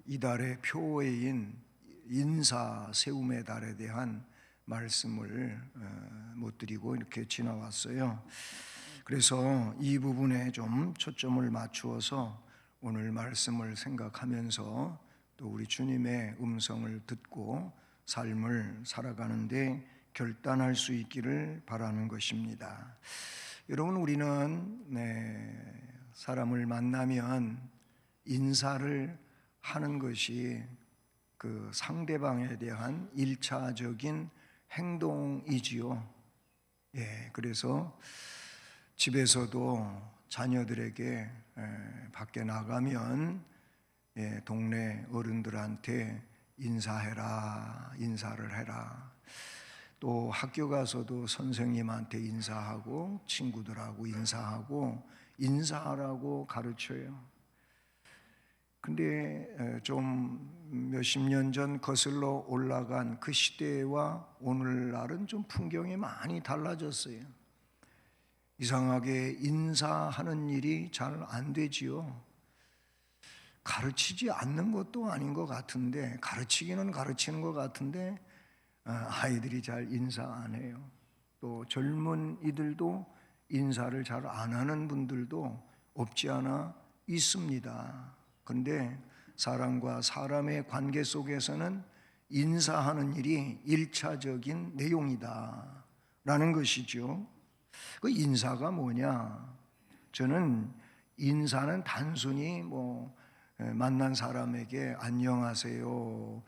이달의 표어인 인사 세움의 달에 대한 말씀을 못 드리고 이렇게 지나왔어요. 그래서 이 부분에 좀 초점을 맞추어서 오늘 말씀을 생각하면서 또 우리 주님의 음성을 듣고 삶을 살아가는데 결단할 수 있기를 바라는 것입니다. 여러분, 우리는 사람을 만나면 인사를 하는 것이 그 상대방에 대한 1차적인 행동이지요. 그래서 집에서도 자녀들에게 밖에 나가면 동네 어른들한테 인사해라, 인사를 해라. 또 학교 가서도 선생님한테 인사하고 친구들하고 인사하고 인사하라고 가르쳐요. 근데 좀 몇십 년 전 거슬러 올라간 그 시대와 오늘날은 좀 풍경이 많이 달라졌어요. 이상하게 인사하는 일이 잘 안 되지요. 가르치지 않는 것도 아닌 것 같은데, 가르치기는 가르치는 것 같은데 아이들이 잘 인사 안 해요. 또 젊은이들도 인사를 잘 안 하는 분들도 없지 않아 있습니다. 근데 사람과 사람의 관계 속에서는 인사하는 일이 1차적인 내용이다 라는 것이죠. 그 인사가 뭐냐? 저는 인사는 단순히 만난 사람에게 안녕하세요,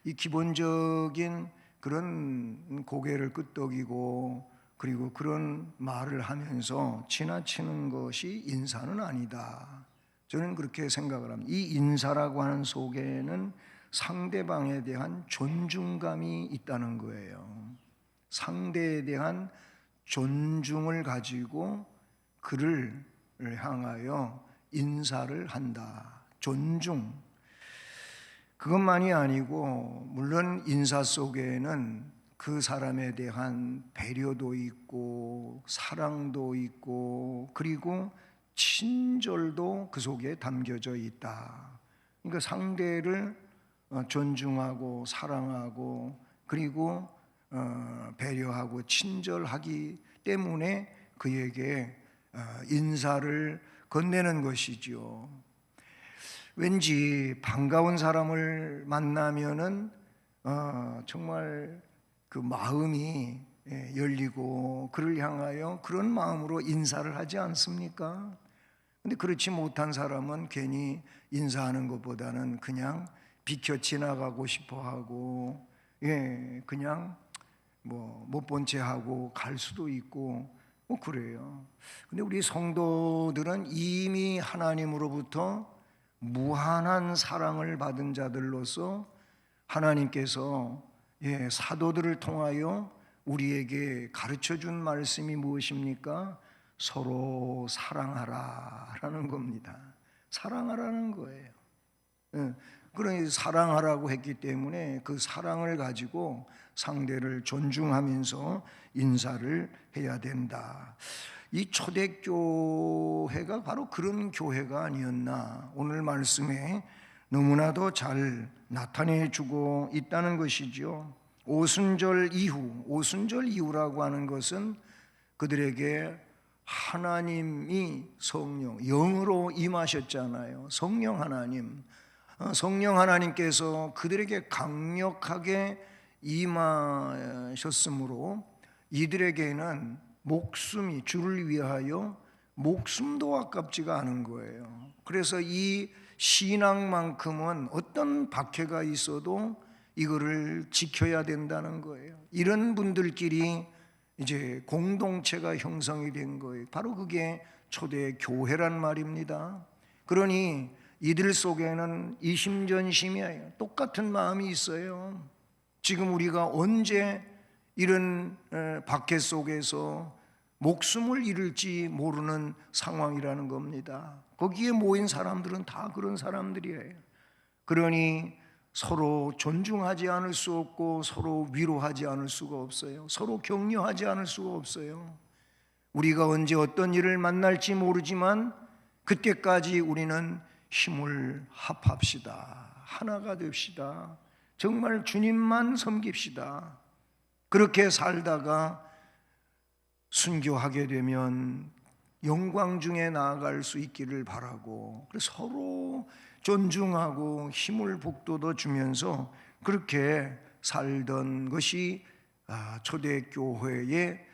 이 기본적인 그런 고개를 끄덕이고 그리고 그런 말을 하면서 지나치는 것이 인사는 아니다. 저는 그렇게 생각을 합니다. 이 인사라고 하는 속에는 상대방에 대한 존중감이 있다는 거예요. 상대에 대한 존중을 가지고 그를 향하여 인사를 한다. 존중. 그것만이 아니고 물론 인사 속에는 그 사람에 대한 배려도 있고 사랑도 있고 그리고 친절도 그 속에 담겨져 있다. 그러니까 상대를 존중하고 사랑하고 그리고 배려하고 친절하기 때문에 그에게 인사를 건네는 것이지요. 왠지 반가운 사람을 만나면은 정말 그 마음이 열리고 그를 향하여 그런 마음으로 인사를 하지 않습니까? 근데 그렇지 못한 사람은 괜히 인사하는 것보다는 그냥 비켜 지나가고 싶어 하고 그냥 못 본 채 하고 갈 수도 있고 그래요. 근데 우리 성도들은 이미 하나님으로부터 무한한 사랑을 받은 자들로서 하나님께서 사도들을 통하여 우리에게 가르쳐준 말씀이 무엇입니까? 서로 사랑하라라는 겁니다. 사랑하라는 거예요. 그러니 사랑하라고 했기 때문에 그 사랑을 가지고 상대를 존중하면서 인사를 해야 된다. 이 초대교회가 바로 그런 교회가 아니었나, 오늘 말씀에 너무나도 잘 나타내주고 있다는 것이죠. 오순절 이후라고 하는 것은 그들에게 하나님이 성령, 영으로 임하셨잖아요. 성령 하나님께서 그들에게 강력하게 임하셨으므로 이들에게는 목숨이, 주를 위하여 목숨도 아깝지가 않은 거예요. 그래서 이 신앙만큼은 어떤 박해가 있어도 이거를 지켜야 된다는 거예요. 이런 분들끼리 이제 공동체가 형성이 된 거예요. 바로 그게 초대 교회란 말입니다. 그러니 이들 속에는 이심전심이에요. 똑같은 마음이 있어요. 지금 우리가 언제 이런 박해 속에서 목숨을 잃을지 모르는 상황이라는 겁니다. 거기에 모인 사람들은 다 그런 사람들이에요. 그러니 서로 존중하지 않을 수 없고 서로 위로하지 않을 수가 없어요. 서로 격려하지 않을 수가 없어요. 우리가 언제 어떤 일을 만날지 모르지만 그때까지 우리는 힘을 합합시다. 하나가 됩시다. 정말 주님만 섬깁시다. 그렇게 살다가 순교하게 되면 영광 중에 나아갈 수 있기를 바라고, 그래서 서로 존중하고 힘을 북돋워 주면서 그렇게 살던 것이 초대교회의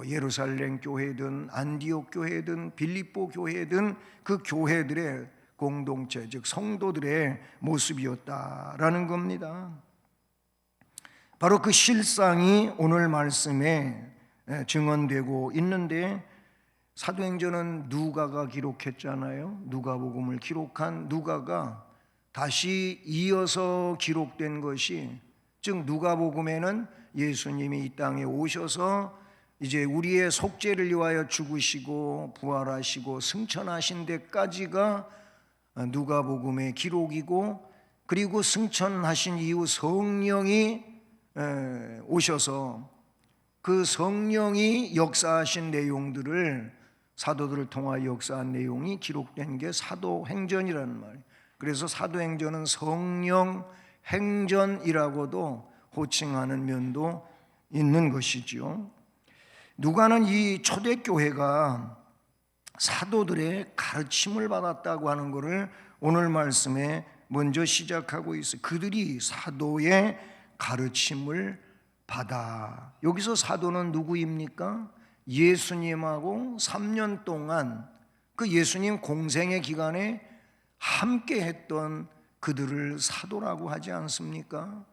예루살렘 교회든 안디옥 교회든 빌립보 교회든 그 교회들의 공동체, 즉 성도들의 모습이었다라는 겁니다. 바로 그 실상이 오늘 말씀에 증언되고 있는데, 사도행전은 누가가 기록했잖아요. 누가복음을 기록한 누가가 다시 이어서 기록된 것이, 즉 누가복음에는 예수님이 이 땅에 오셔서 이제 우리의 속죄를 위하여 죽으시고 부활하시고 승천하신 데까지가 누가복음의 기록이고, 그리고 승천하신 이후 성령이 오셔서 그 성령이 역사하신 내용들을, 사도들을 통하여 역사한 내용이 기록된 게 사도행전이라는 말이에요. 그래서 사도행전은 성령 행전이라고도 호칭하는 면도 있는 것이지요. 누가는 이 초대교회가 사도들의 가르침을 받았다고 하는 것을 오늘 말씀에 먼저 시작하고 있어요. 그들이 사도의 가르침을 받아. 여기서 사도는 누구입니까? 예수님하고 3년 동안 그 예수님 공생의 기간에 함께 했던 그들을 사도라고 하지 않습니까?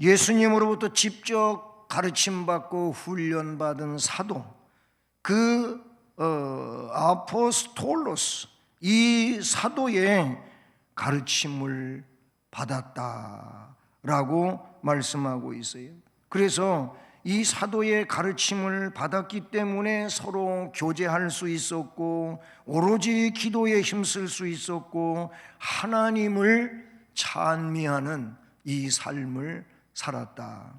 예수님으로부터 직접 가르침받고 훈련받은 사도, 그 아포스톨로스, 이 사도의 가르침을 받았다라고 말씀하고 있어요. 그래서 이 사도의 가르침을 받았기 때문에 서로 교제할 수 있었고, 오로지 기도에 힘쓸 수 있었고, 하나님을 찬미하는 이 삶을 살았다.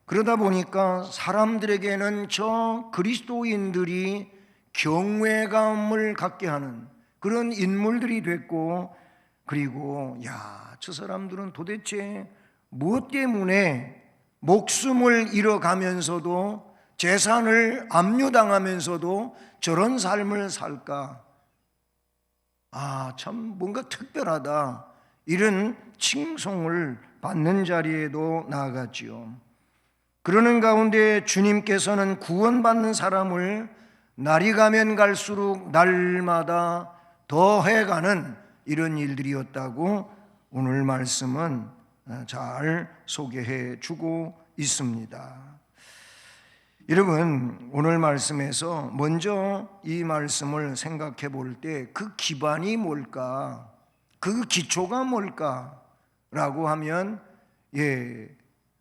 그러다 보니까 사람들에게는 저 그리스도인들이 경외감을 갖게 하는 그런 인물들이 됐고, 그리고 저 사람들은 도대체 무엇 때문에 목숨을 잃어가면서도 재산을 압류당하면서도 저런 삶을 살까? 참 뭔가 특별하다, 이런 칭송을 받는 자리에도 나아갔지요. 그러는 가운데 주님께서는 구원받는 사람을 날이 가면 갈수록 날마다 더해가는 이런 일들이었다고 오늘 말씀은 잘 소개해 주고 있습니다. 여러분, 오늘 말씀에서 먼저 이 말씀을 생각해 볼 때 그 기반이 뭘까? 그 기초가 뭘까? 라고 하면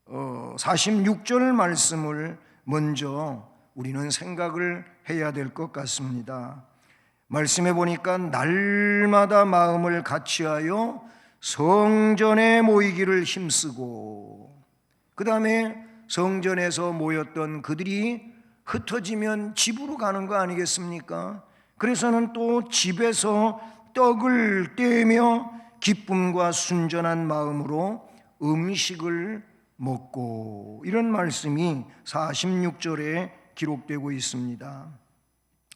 46절 말씀을 먼저 우리는 생각을 해야 될 것 같습니다. 말씀해 보니까 날마다 마음을 같이하여 성전에 모이기를 힘쓰고, 그 다음에 성전에서 모였던 그들이 흩어지면 집으로 가는 거 아니겠습니까? 그래서는 또 집에서 떡을 떼며 기쁨과 순전한 마음으로 음식을 먹고, 이런 말씀이 46절에 기록되고 있습니다.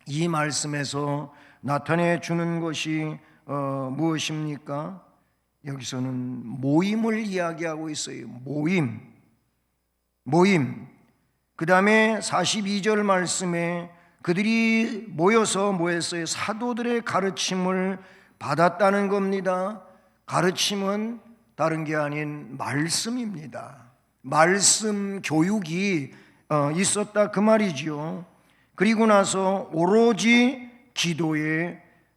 이 말씀에서 나타내 주는 것이 무엇입니까? 여기서는 모임을 이야기하고 있어요. 모임. 그 다음에 42절 말씀에 그들이 모여서 뭐 했어요? 사도들의 가르침을 받았다는 겁니다. 가르침은 다른 게 아닌 말씀입니다. 말씀 교육이 있었다, 그 말이지요. 그리고 나서 오로지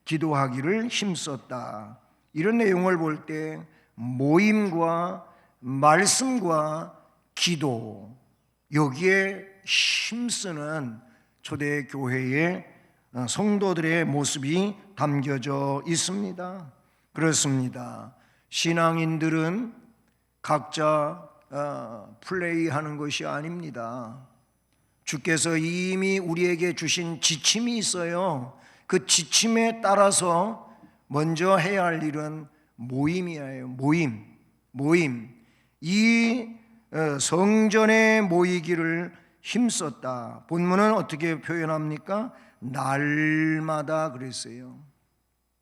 기도하기를 힘썼다. 이런 내용을 볼 때 모임과 말씀과 기도, 여기에 힘쓰는 초대교회의 성도들의 모습이 담겨져 있습니다. 그렇습니다. 신앙인들은 각자 플레이하는 것이 아닙니다. 주께서 이미 우리에게 주신 지침이 있어요. 그 지침에 따라서 먼저 해야 할 일은 모임이에요. 모임. 이 성전에 모이기를 힘썼다. 본문은 어떻게 표현합니까? 날마다 그랬어요.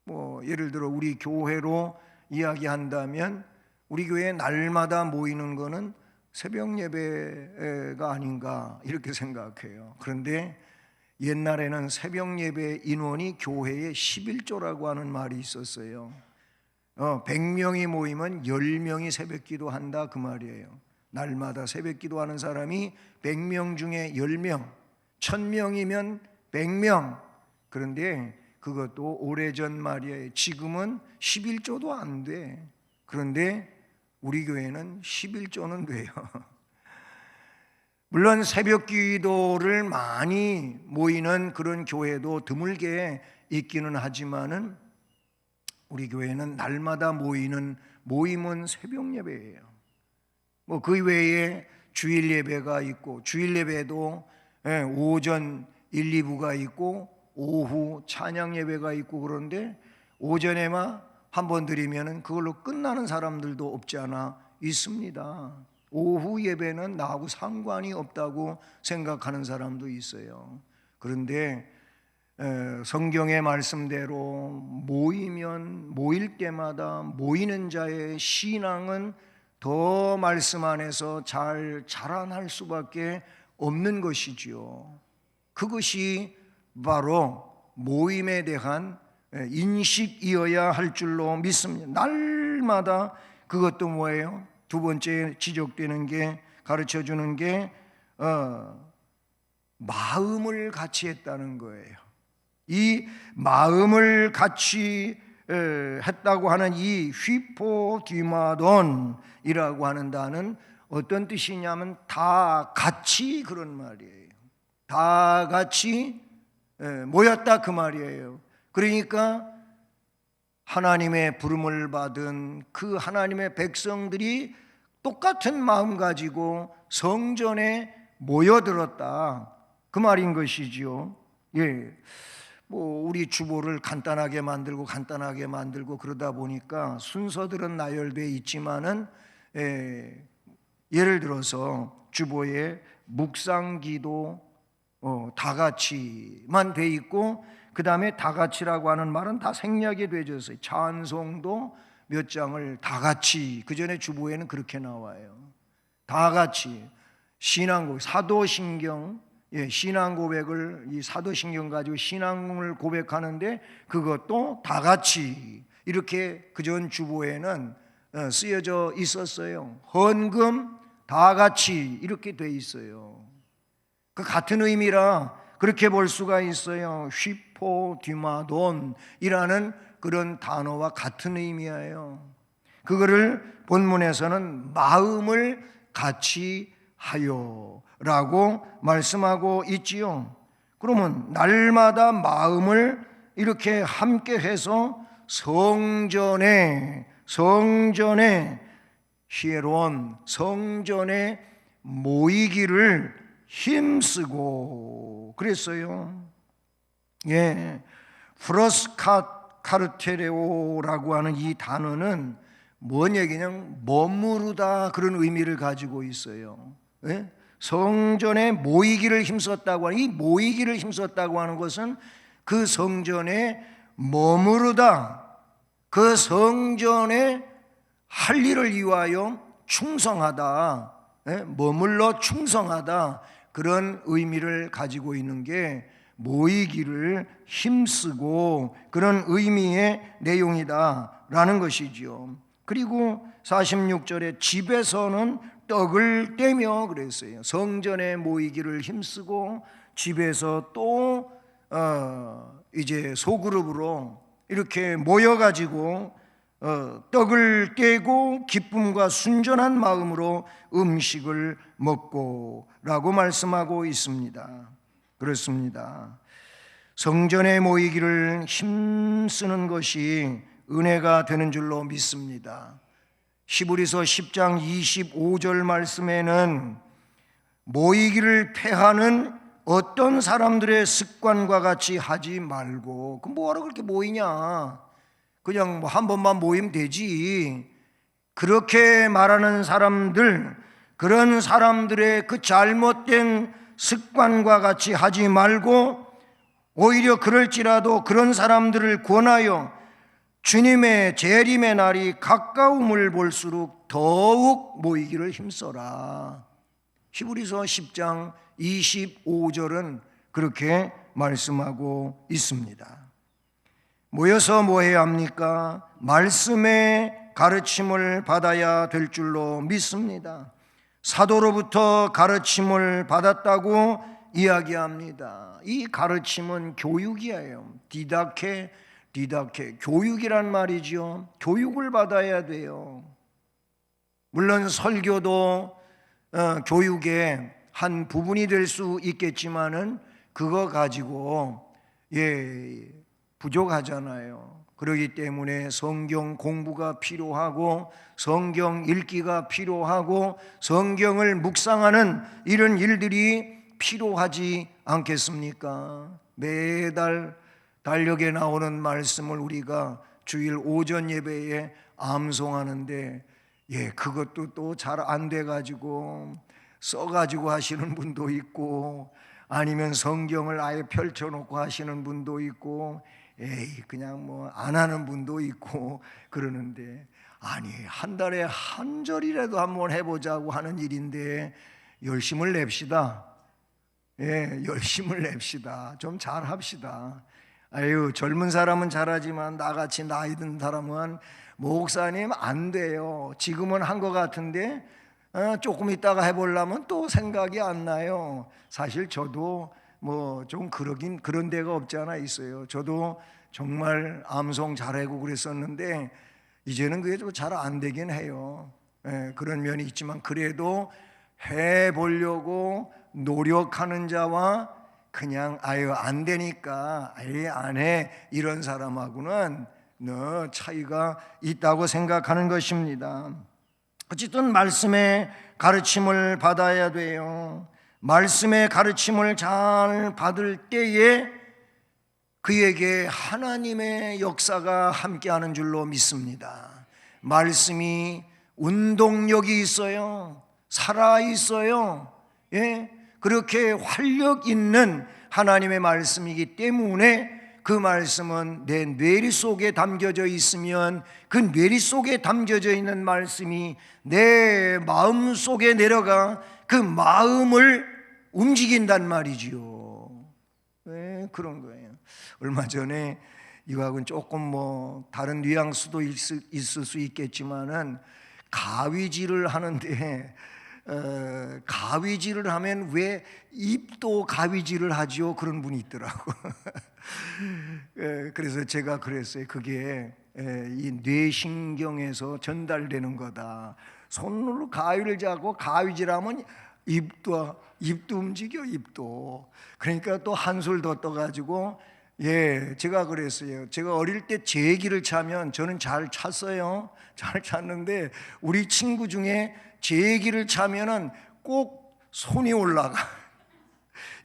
뭐 예를 들어 우리 교회로 이야기한다면 우리 교회에 날마다 모이는 거는 새벽 예배가 아닌가 이렇게 생각해요. 그런데 옛날에는 새벽 예배 인원이 교회의 11조라고 하는 말이 있었어요. 100명이 모이면 10명이 새벽 기도한다 그 말이에요. 날마다 새벽 기도하는 사람이 100명 중에 10명, 1000명이면 100명. 그런데 그것도 오래전 말이에요. 지금은 11조도 안 돼. 그런데 우리 교회는 11조는 돼요. 물론 새벽 기도를 많이 모이는 그런 교회도 드물게 있기는 하지만은 우리 교회는 날마다 모이는 모임은 새벽 예배예요. 뭐 그 외에 주일 예배가 있고 주일 예배도 오전 1, 2부가 있고 오후 찬양 예배가 있고 그런데 오전에만 한 번 드리면은 그걸로 끝나는 사람들도 없지 않아 있습니다. 오후 예배는 나하고 상관이 없다고 생각하는 사람도 있어요. 그런데 성경의 말씀대로 모일 때마다 모이는 자의 신앙은 더 말씀 안에서 잘 자라날 수밖에 없는 것이지요. 그것이 바로 모임에 대한 인식이어야 할 줄로 믿습니다. 날마다 그것도 뭐예요? 두 번째 지적되는 게 가르쳐 주는 게 마음을 같이 했다는 거예요. 이 마음을 같이 했다고 하는 이 휘포디마돈이라고 하는 단어는 어떤 뜻이냐면 다 같이 그런 말이에요. 다 같이 모였다 그 말이에요. 그러니까 하나님의 부름을 받은 그 하나님의 백성들이 똑같은 마음 가지고 성전에 모여들었다 그 말인 것이지요. 예. 뭐 우리 주보를 간단하게 만들고 그러다 보니까 순서들은 나열되어 있지만은 예를 들어서 주보에 묵상기도 다 같이만 돼 있고 그 다음에 다 같이라고 하는 말은 다 생략이 되어 있어요. 찬송도 몇 장을 다 같이 그 전에 주보에는 그렇게 나와요. 다 같이 신앙고백, 사도신경 신앙 고백을 이 사도신경 가지고 신앙을 고백하는데 그것도 다 같이 이렇게 그전 주보에는 쓰여져 있었어요. 헌금 다 같이 이렇게 돼 있어요. 그 같은 의미라 그렇게 볼 수가 있어요. 휘포디마돈이라는 그런 단어와 같은 의미예요. 그거를 본문에서는 마음을 같이 하여라고 말씀하고 있지요. 그러면 날마다 마음을 이렇게 함께 해서 성전에 히에론 성전에 모이기를 힘쓰고 그랬어요. 예, 프로스카르테레오라고 하는 이 단어는 뭔 얘기냐면 머무르다 그런 의미를 가지고 있어요. 예? 성전에 모이기를 힘썼다고 하는 이 모이기를 힘썼다고 하는 것은 그 성전에 머무르다 그 성전에 할 일을 위하여 충성하다 머물러 충성하다 그런 의미를 가지고 있는 게 모이기를 힘쓰고 그런 의미의 내용이다라는 것이지요. 그리고 46절에 집에서는 떡을 떼며 그랬어요. 성전에 모이기를 힘쓰고 집에서 또 이제 소그룹으로 이렇게 모여가지고 떡을 떼고 기쁨과 순전한 마음으로 음식을 먹고 라고 말씀하고 있습니다. 그렇습니다. 성전에 모이기를 힘쓰는 것이 은혜가 되는 줄로 믿습니다. 히브리서 10장 25절 말씀에는 모이기를 패하는 어떤 사람들의 습관과 같이 하지 말고 그 뭐하러 그렇게 모이냐 그냥 뭐 한 번만 모이면 되지. 그렇게 말하는 사람들, 그런 사람들의 그 잘못된 습관과 같이 하지 말고 오히려 그럴지라도 그런 사람들을 권하여 주님의 재림의 날이 가까움을 볼수록 더욱 모이기를 힘써라. 히브리서 10장 25절은 그렇게 말씀하고 있습니다. 모여서 뭐 해야 합니까? 말씀의 가르침을 받아야 될 줄로 믿습니다. 사도로부터 가르침을 받았다고 이야기합니다. 이 가르침은 교육이에요. 디다케, 교육이란 말이죠. 교육을 받아야 돼요. 물론 설교도 교육의 한 부분이 될 수 있겠지만은 그거 가지고 부족하잖아요. 그렇기 때문에 성경 공부가 필요하고 성경 읽기가 필요하고 성경을 묵상하는 이런 일들이 필요하지 않겠습니까? 매달 달력에 나오는 말씀을 우리가 주일 오전 예배에 암송하는데 그것도 또 잘 안 돼가지고 써가지고 하시는 분도 있고 아니면 성경을 아예 펼쳐놓고 하시는 분도 있고 그냥 뭐 안 하는 분도 있고 그러는데, 아니 한 달에 한 절이라도 한번 해보자고 하는 일인데 열심을 냅시다. 열심을 냅시다. 좀 잘합시다. 아유, 젊은 사람은 잘하지만 나같이 나이 든 사람은 목사님 안 돼요. 지금은 한 것 같은데 조금 있다가 해보려면 또 생각이 안 나요. 사실 저도 뭐 좀 그런 데가 없지 않아 있어요. 저도 정말 암송 잘하고 그랬었는데 이제는 그게 좀 잘 안 되긴 해요. 그런 면이 있지만 그래도 해보려고 노력하는 자와 그냥 아유 안 되니까 아예 안 해 이런 사람하고는 너 차이가 있다고 생각하는 것입니다. 어쨌든 말씀의 가르침을 받아야 돼요. 말씀의 가르침을 잘 받을 때에 그에게 하나님의 역사가 함께하는 줄로 믿습니다. 말씀이 운동력이 있어요. 살아있어요. 그렇게 활력 있는 하나님의 말씀이기 때문에 그 말씀은 내 뇌리 속에 담겨져 있으면 그 뇌리 속에 담겨져 있는 말씀이 내 마음 속에 내려가 그 마음을 움직인단 말이지요. 그런 거예요. 얼마 전에 이거하고는 조금 뭐 다른 뉘앙스도 있을 수 있겠지만은 가위질을 하는데 가위질을 하면 왜 입도 가위질을 하죠? 그런 분이 있더라고. 그래서 제가 그랬어요. 그게 이 뇌신경에서 전달되는 거다. 손으로 가위를 잡고 가위질하면 입도 움직여. 입도. 그러니까 또 한술 더 떠가지고 제가 그랬어요. 제가 어릴 때 제기를 차면 저는 잘 찼어요. 잘 찼는데 우리 친구 중에 제기를 차면은 꼭 손이 올라가.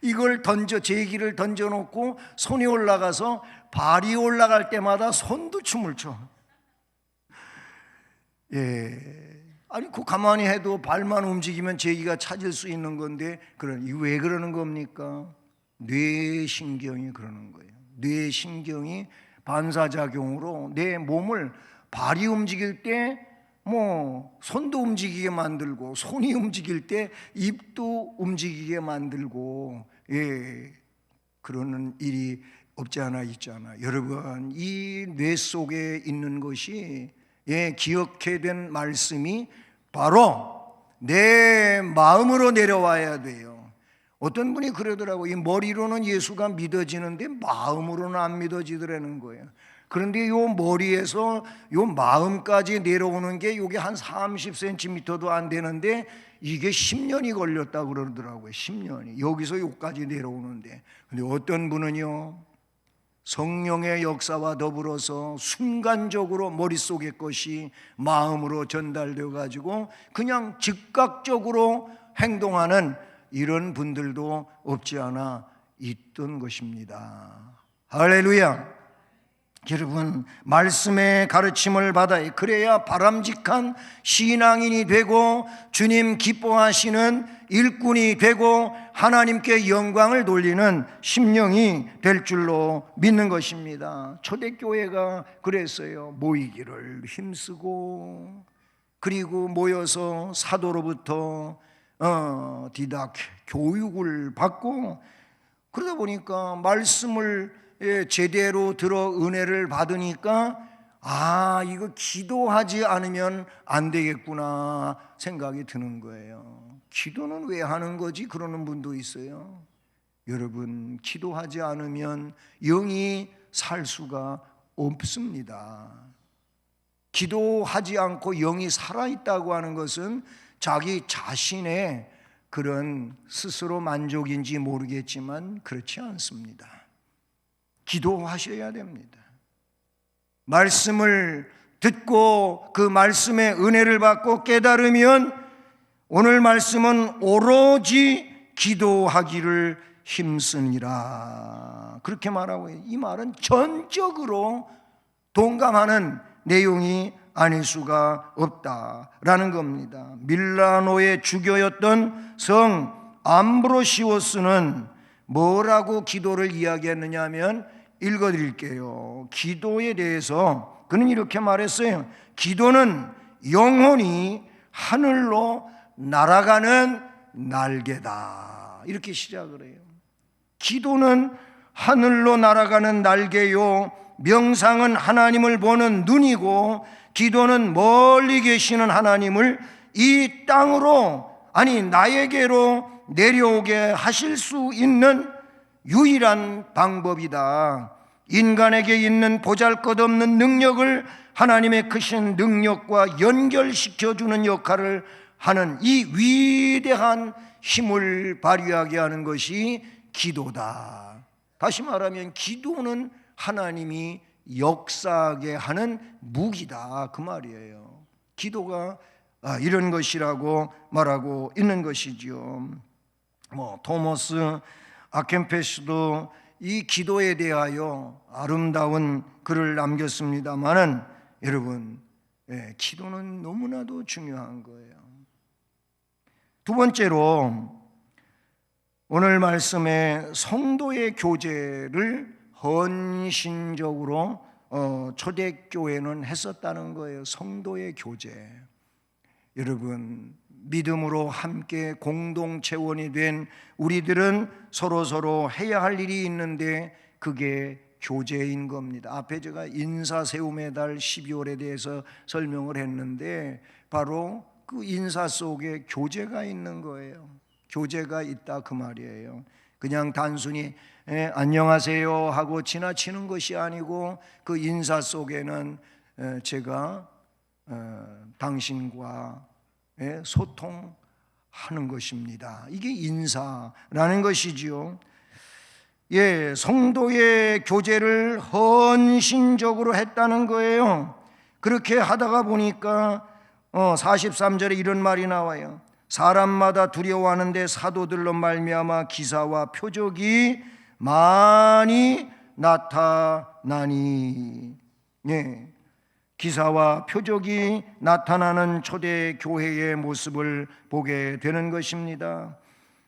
이걸 제기를 던져놓고 손이 올라가서 발이 올라갈 때마다 손도 춤을 춰. 아니 그 가만히 해도 발만 움직이면 제기가 찾을 수 있는 건데 왜 그러는 겁니까? 뇌신경이 그러는 거예요. 뇌신경이 반사작용으로 내 몸을 발이 움직일 때 뭐 손도 움직이게 만들고 손이 움직일 때 입도 움직이게 만들고 그러는 일이 없지 않아 있잖아. 여러분 이 뇌 속에 있는 것이 기억해 된 말씀이 바로 내 마음으로 내려와야 돼요. 어떤 분이 그러더라고. 이 머리로는 예수가 믿어지는데 마음으로는 안 믿어지더라는 거예요. 그런데 요 머리에서 요 마음까지 내려오는 게 요게 한 30cm도 안 되는데 이게 10년이 걸렸다고 그러더라고요. 10년이. 여기서 요까지 내려오는데. 근데 어떤 분은요, 성령의 역사와 더불어서 순간적으로 머릿속의 것이 마음으로 전달되어 가지고 그냥 즉각적으로 행동하는 이런 분들도 없지 않아 있던 것입니다. 할렐루야. 여러분, 말씀의 가르침을 받아야 그래야 바람직한 신앙인이 되고 주님 기뻐하시는 일꾼이 되고 하나님께 영광을 돌리는 심령이 될 줄로 믿는 것입니다. 초대교회가 그랬어요. 모이기를 힘쓰고, 그리고 모여서 사도로부터 디닥 교육을 받고, 그러다 보니까 말씀을 제대로 들어 은혜를 받으니까 이거 기도하지 않으면 안 되겠구나 생각이 드는 거예요. 기도는 왜 하는 거지? 그러는 분도 있어요. 여러분, 기도하지 않으면 영이 살 수가 없습니다. 기도하지 않고 영이 살아있다고 하는 것은 자기 자신의 그런 스스로 만족인지 모르겠지만 그렇지 않습니다. 기도하셔야 됩니다. 말씀을 듣고 그 말씀의 은혜를 받고 깨달으면 오늘 말씀은 오로지 기도하기를 힘쓰니라, 그렇게 말하고 있어요. 이 말은 전적으로 동감하는 내용이 아닐 수가 없다라는 겁니다. 밀라노의 주교였던 성 암브로시오스는 뭐라고 기도를 이야기했느냐 하면, 읽어드릴게요. 기도에 대해서 그는 이렇게 말했어요. 기도는 영혼이 하늘로 날아가는 날개다, 이렇게 시작을 해요. 기도는 하늘로 날아가는 날개요, 명상은 하나님을 보는 눈이고, 기도는 멀리 계시는 하나님을 이 땅으로, 아니 나에게로 내려오게 하실 수 있는 유일한 방법이다. 인간에게 있는 보잘것없는 능력을 하나님의 크신 능력과 연결시켜주는 역할을 하는 이 위대한 힘을 발휘하게 하는 것이 기도다. 다시 말하면 기도는 하나님이 역사하게 하는 무기다, 그 말이에요. 기도가 이런 것이라고 말하고 있는 것이지요. 토머스 아켄페스도 이 기도에 대하여 아름다운 글을 남겼습니다마는 여러분, 기도는 너무나도 중요한 거예요. 두 번째로 오늘 말씀에 성도의 교제를 헌신적으로 초대교회는 했었다는 거예요. 성도의 교제. 여러분, 믿음으로 함께 공동체원이 된 우리들은 서로 해야 할 일이 있는데 그게 교제인 겁니다. 앞에 제가 인사세움의 달 12월에 대해서 설명을 했는데 바로 그 인사 속에 교제가 있는 거예요. 교제가 있다, 그 말이에요. 그냥 단순히 안녕하세요 하고 지나치는 것이 아니고 그 인사 속에는 제가 당신과 소통하는 것입니다. 이게 인사라는 것이지요. 성도의 교제를 헌신적으로 했다는 거예요. 그렇게 하다가 보니까 43절에 이런 말이 나와요. 사람마다 두려워하는데 사도들로 말미암아 기사와 표적이 많이 나타나니. 기사와 표적이 나타나는 초대교회의 모습을 보게 되는 것입니다.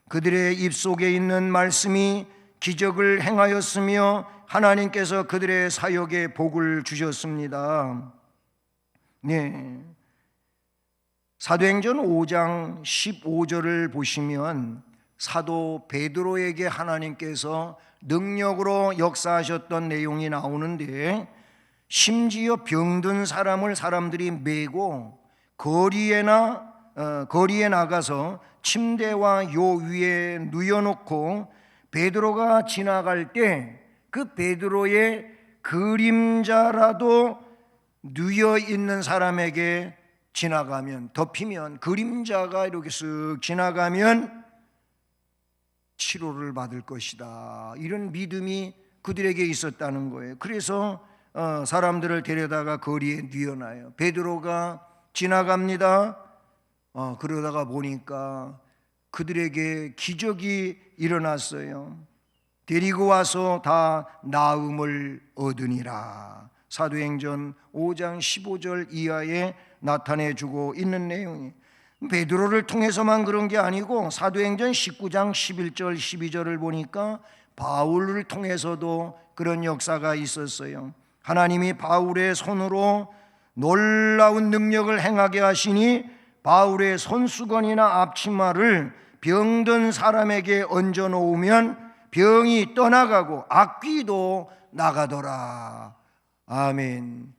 그들의 입속에 있는 말씀이 기적을 행하였으며 하나님께서 그들의 사역에 복을 주셨습니다. 사도행전 5장 15절을 보시면 사도 베드로에게 하나님께서 능력으로 역사하셨던 내용이 나오는데, 심지어 병든 사람을 사람들이 메고 거리에 나가서 침대와 요 위에 누워놓고 베드로가 지나갈 때 그 베드로의 그림자라도 누워 있는 사람에게 지나가면, 덮이면, 그림자가 이렇게 쓱 지나가면 치료를 받을 것이다, 이런 믿음이 그들에게 있었다는 거예요. 그래서 사람들을 데려다가 거리에 뉘어놔요. 베드로가 지나갑니다. 그러다가 보니까 그들에게 기적이 일어났어요. 데리고 와서 다 나음을 얻으니라. 사도행전 5장 15절 이하에 나타내주고 있는 내용이, 베드로를 통해서만 그런 게 아니고 사도행전 19장 11절 12절을 보니까 바울을 통해서도 그런 역사가 있었어요. 하나님이 바울의 손으로 놀라운 능력을 행하게 하시니 바울의 손수건이나 앞치마를 병든 사람에게 얹어 놓으면 병이 떠나가고 악귀도 나가더라. 아멘.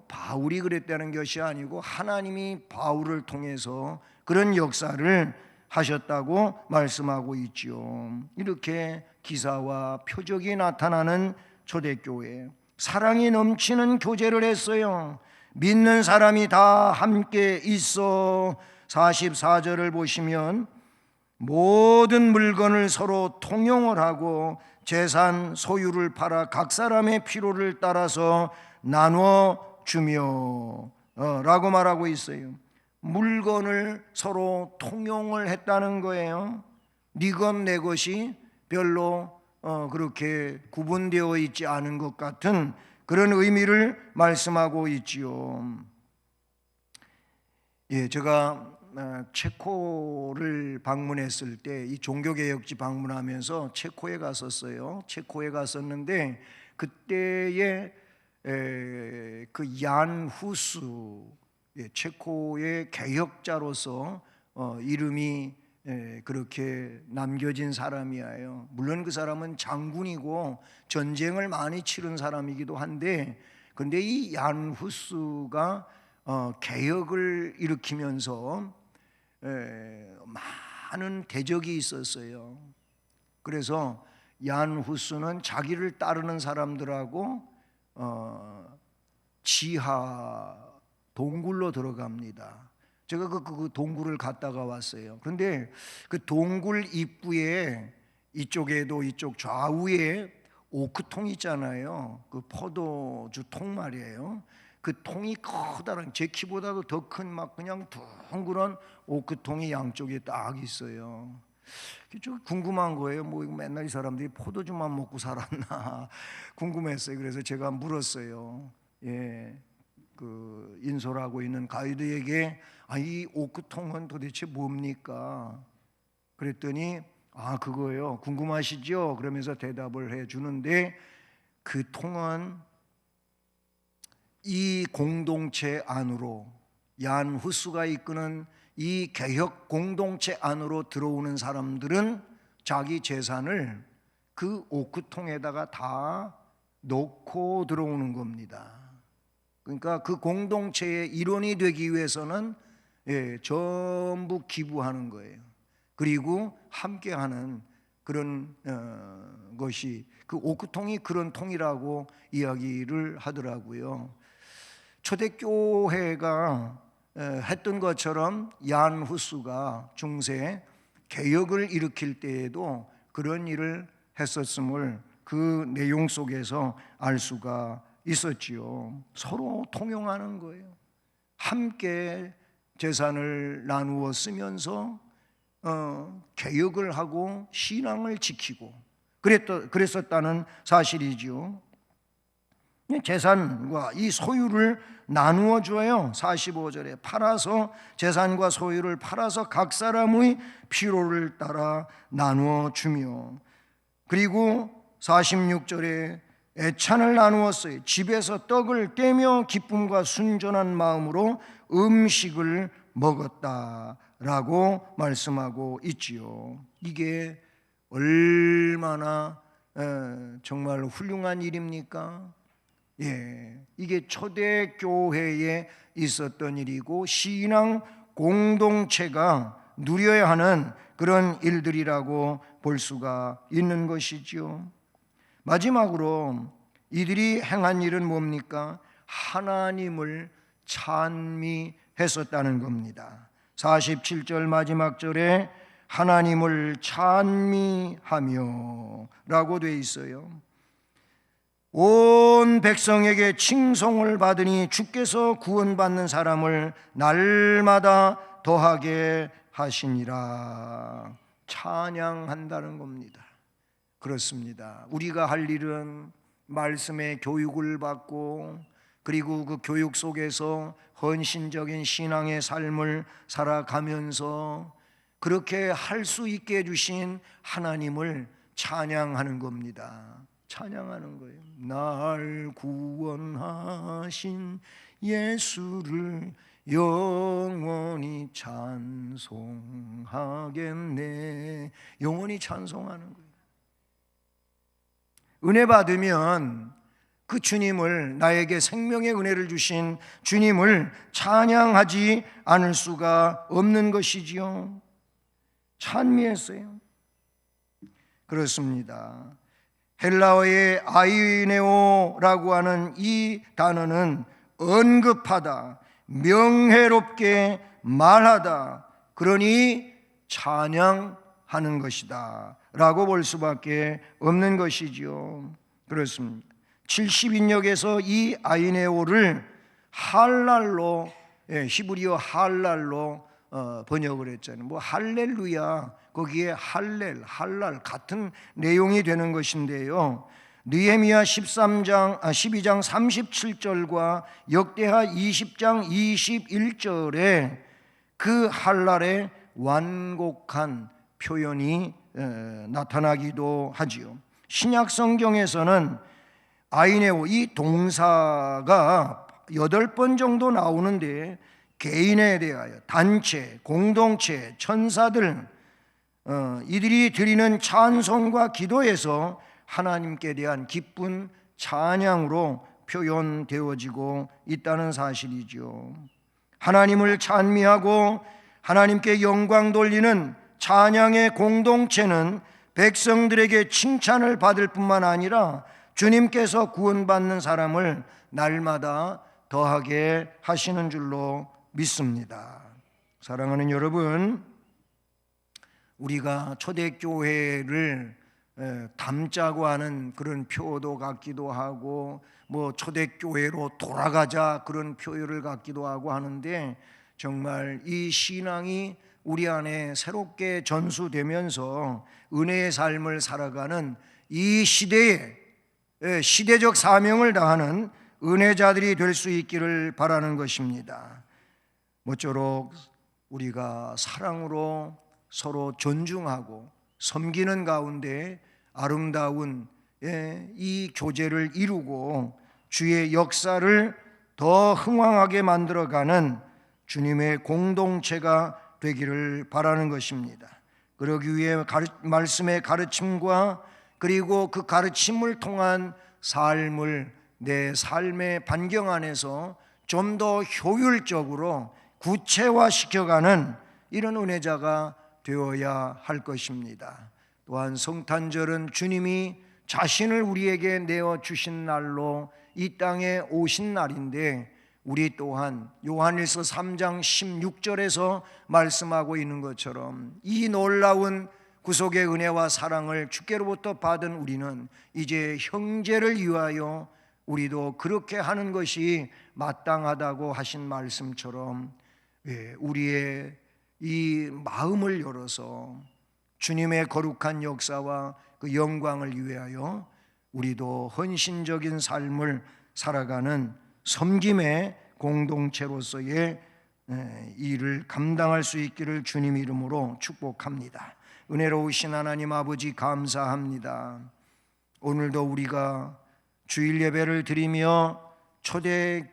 바울이 그랬다는 것이 아니고 하나님이 바울을 통해서 그런 역사를 하셨다고 말씀하고 있지요. 이렇게 기사와 표적이 나타나는 초대교회, 사랑이 넘치는 교제를 했어요. 믿는 사람이 다 함께 있어. 44절을 보시면 모든 물건을 서로 통용을 하고 재산 소유를 팔아 각 사람의 필요를 따라서 나눠 주며 라고 말하고 있어요. 물건을 서로 통용을 했다는 거예요. 네 것 내 것이 별로 그렇게 구분되어 있지 않은 것 같은 그런 의미를 말씀하고 있지요. 예, 제가 체코를 방문했을 때 이 종교개혁지 방문하면서 체코에 갔었어요. 체코에 갔었는데 그때에 그 얀 후스, 체코의 개혁자로서 이름이 그렇게 남겨진 사람이에요. 물론 그 사람은 장군이고 전쟁을 많이 치른 사람이기도 한데, 근데 이 얀 후스가 개혁을 일으키면서 많은 대적이 있었어요. 그래서 얀 후스는 자기를 따르는 사람들하고 지하 동굴로 들어갑니다. 제가 그 동굴을 갔다가 왔어요. 그런데 그 동굴 입구에 이쪽에도 이쪽 좌우에 오크통 있잖아요. 그 포도주 통 말이에요. 그 통이 커다란, 제 키보다도 더 큰 막 그냥 둥그런 오크통이 양쪽에 딱 있어요. 좀 궁금한 거예요. 뭐 맨날 이 사람들이 포도주만 먹고 살았나 궁금했어요. 그래서 제가 물었어요. 예, 그 인솔하고 있는 가이드에게 이 오크통은 도대체 뭡니까? 그랬더니 그거예요. 궁금하시죠? 그러면서 대답을 해 주는데, 그 통은 이 공동체 안으로, 얀 후스가 이끄는 이 개혁 공동체 안으로 들어오는 사람들은 자기 재산을 그 오크통에다가 다 놓고 들어오는 겁니다. 그러니까 그 공동체의 일원이 되기 위해서는 전부 기부하는 거예요. 그리고 함께하는 그런 것이, 그 오크통이 그런 통이라고 이야기를 하더라고요. 초대교회가 했던 것처럼 얀 후스가 중세 개혁을 일으킬 때에도 그런 일을 했었음을 그 내용 속에서 알 수가 있었지요. 서로 통용하는 거예요. 함께 재산을 나누어 쓰면서 개혁을 하고 신앙을 지키고 그랬었다는 사실이지요. 재산과 이 소유를 나누어 줘요. 45절에 팔아서, 재산과 소유를 팔아서 각 사람의 필요를 따라 나누어 주며, 그리고 46절에 애찬을 나누었어요. 집에서 떡을 떼며 기쁨과 순전한 마음으로 음식을 먹었다라고 말씀하고 있지요. 이게 얼마나 정말 훌륭한 일입니까? 이게 초대교회에 있었던 일이고 신앙 공동체가 누려야 하는 그런 일들이라고 볼 수가 있는 것이지요. 마지막으로 이들이 행한 일은 뭡니까? 하나님을 찬미했었다는 겁니다. 47절 마지막 절에 하나님을 찬미하며 라고 되어 있어요. 온 백성에게 칭송을 받으니 주께서 구원받는 사람을 날마다 더하게 하시니라. 찬양한다는 겁니다. 그렇습니다. 우리가 할 일은 말씀의 교육을 받고 그리고 그 교육 속에서 헌신적인 신앙의 삶을 살아가면서 그렇게 할 수 있게 해주신 하나님을 찬양하는 겁니다. 찬양하는 거예요. 날 구원하신 예수를 영원히 찬송하겠네. 영원히 찬송하는 거예요. 은혜 받으면 그 주님을, 나에게 생명의 은혜를 주신 주님을 찬양하지 않을 수가 없는 것이지요. 찬미했어요. 그렇습니다. 헬라어의 아이네오라고 하는 이 단어는 언급하다, 명예롭게 말하다, 그러니 찬양하는 것이다 라고 볼 수밖에 없는 것이지요. 그렇습니다. 70인역에서 이 아이네오를 할랄로, 히브리어 할랄로 번역을 했잖아요. 뭐 할렐루야, 거기에 할랄 같은 내용이 되는 것인데요. 느헤미야 12장 37절과 역대하 20장 21절에 그 할랄의 완곡한 표현이 나타나기도 하지요. 신약 성경에서는 아이네오, 이 동사가 8번 정도 나오는데 개인에 대하여, 단체, 공동체, 천사들, 이들이 드리는 찬송과 기도에서 하나님께 대한 기쁜 찬양으로 표현되어지고 있다는 사실이죠. 하나님을 찬미하고 하나님께 영광 돌리는 찬양의 공동체는 백성들에게 칭찬을 받을 뿐만 아니라 주님께서 구원받는 사람을 날마다 더하게 하시는 줄로 믿습니다. 사랑하는 여러분, 우리가 초대교회를 담자고 하는 그런 표도 같기도 하고, 뭐 초대교회로 돌아가자 그런 표현을 갖기도 하고 하는데, 정말 이 신앙이 우리 안에 새롭게 전수되면서 은혜의 삶을 살아가는 이 시대에 시대적 사명을 다하는 은혜자들이 될 수 있기를 바라는 것입니다. 모쪼록 우리가 사랑으로 서로 존중하고 섬기는 가운데 아름다운 이 교제를 이루고 주의 역사를 더 흥왕하게 만들어가는 주님의 공동체가 되기를 바라는 것입니다. 그러기 위해 말씀의 가르침과 그리고 그 가르침을 통한 삶을 내 삶의 반경 안에서 좀 더 효율적으로 구체화시켜가는 이런 은혜자가 되어야 할 것입니다. 또한 성탄절은 주님이 자신을 우리에게 내어주신 날로 이 땅에 오신 날인데, 우리 또한 요한일서 3장 16절에서 말씀하고 있는 것처럼 이 놀라운 구속의 은혜와 사랑을 주께로부터 받은 우리는 이제 형제를 위하여 우리도 그렇게 하는 것이 마땅하다고 하신 말씀처럼 우리의 이 마음을 열어서 주님의 거룩한 역사와 그 영광을 위하여 우리도 헌신적인 삶을 살아가는 섬김의 공동체로서의 일을 감당할 수 있기를 주님 이름으로 축복합니다. 은혜로우신 하나님 아버지, 감사합니다. 오늘도 우리가 주일 예배를 드리며 초대교회